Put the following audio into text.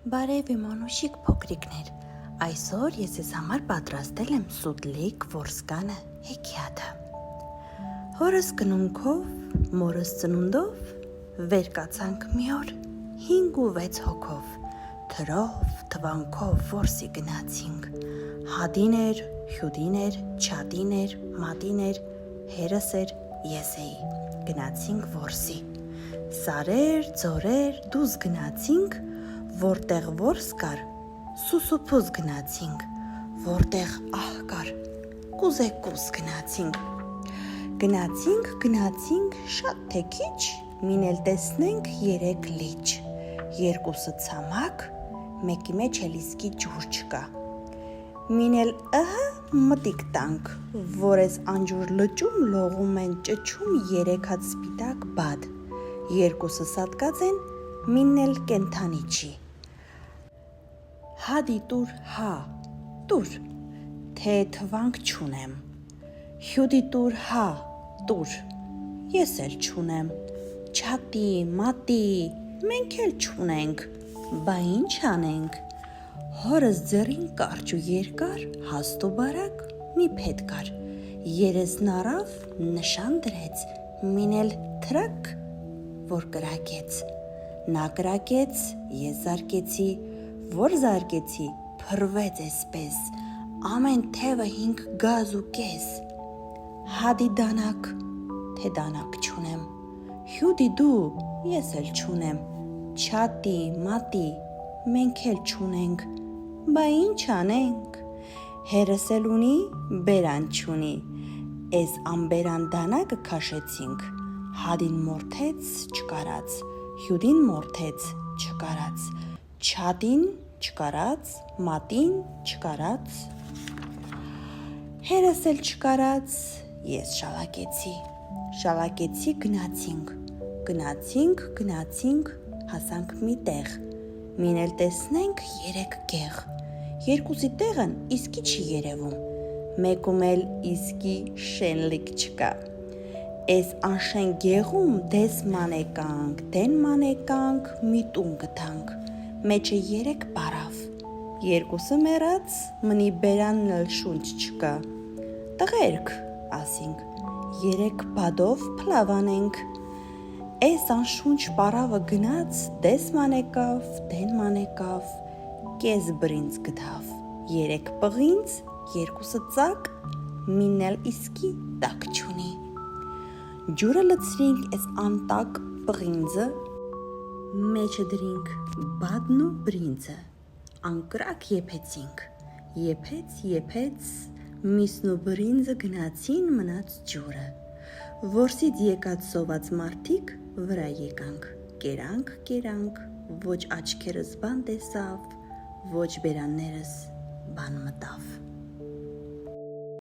Բարև իմ անուշիկ փոքրիկներ, այսօր ես ես համար պատրաստել եմ սուտլիկ որսկանը հեքիաթը։ Հորս կնունքով, մորս ծնունդով, վեր կացանք մի օր 5 ու 6 հոգով, թրով, թվանքով որսի գնացինք, հադին էր, հյուդին էր, չադին էր, մատին էր, հերս էր, ես էի, գնացինք որսի, սարեր, ձորեր, դուզ գնացինք, որտեղ որս կար, սուսուփուզ գնացինք, որտեղ ահ կար, կուզեկուս գնացինք, շատ թե քիչ, մին էլ տեսնենք 3 լիճ, երկուսը ցամաք, մեկի մեջ էլ իսկի ջուր չկա, մին էլ մտիկ տանք, որ ես անջուր լճում լողում են ճչում 3 հատ սպիտակ բադ, երկուսը սատկած են, մինն էլ կենթանի չի, հադի տուր հա, տուր, թե թվանք չունեմ, հյուդի տուր հա, տուր, ես էլ չունեմ, չատի, մատի, մենք էլ չունենք, բա ինչ անենք, հորս ձեռին կարճ ու երկար, հաստ ու բարակ, մի փետ կար, երեսն առավ, նշան դրեց, մին էլ թրակ, որ կրակեց, նա կրակեց, ես զարկեցի, որ զարկեցի, փրվեց էսպես, ամեն թևը 5 գազ ու կես, հադի դանակ, թե դանակ չունեմ, հյուդի դու, ես էլ չունեմ, չատի, մատի, մենք էլ չունենք, բա ինչ անենք, հերս էլ ունի, բերան չունի, էս անբերան դանակը քաշեցինք, հադին մորթեց, չկարած, հյուդին մորթեց, չկարած, չատին չկարած, մատին չկարած, հերս էլ չկարած, ես շալակեցի գնացինք, հասանք մի տեղ, մին էլ տեսնենք 3 գեղ, երկուսի տեղն իսկի չի երևում, մեկում էլ իսկի շենլիկ չկա, էս անշեն գեղում դեսման եկանք, մի տուն գտանք, մեջը 3 բարավ, երկուսը մեռած, մնի բերանն էլ շունչ չկա, տղերք, ասինք, 3 բադով փլավանենք, էս անշունչ բարավը գնաց, դեսման եկավ, կես բրինձ գտավ, 3 պղինձ, 2 ծակ, մինն էլ իսկի տակ չունի, ջուրը լցրինք էս անտակ պղինձը, մեջը դրինք բադն ու բրինձը, անկրակ եփեցինք, եփեց, միսն ու բրինձը գնացին մնաց ջուրը, որսից եկած սոված մարդիկ վրա եկանք, կերանք, ոչ աչքերս բան տեսավ, ոչ բերաններս բան մտավ.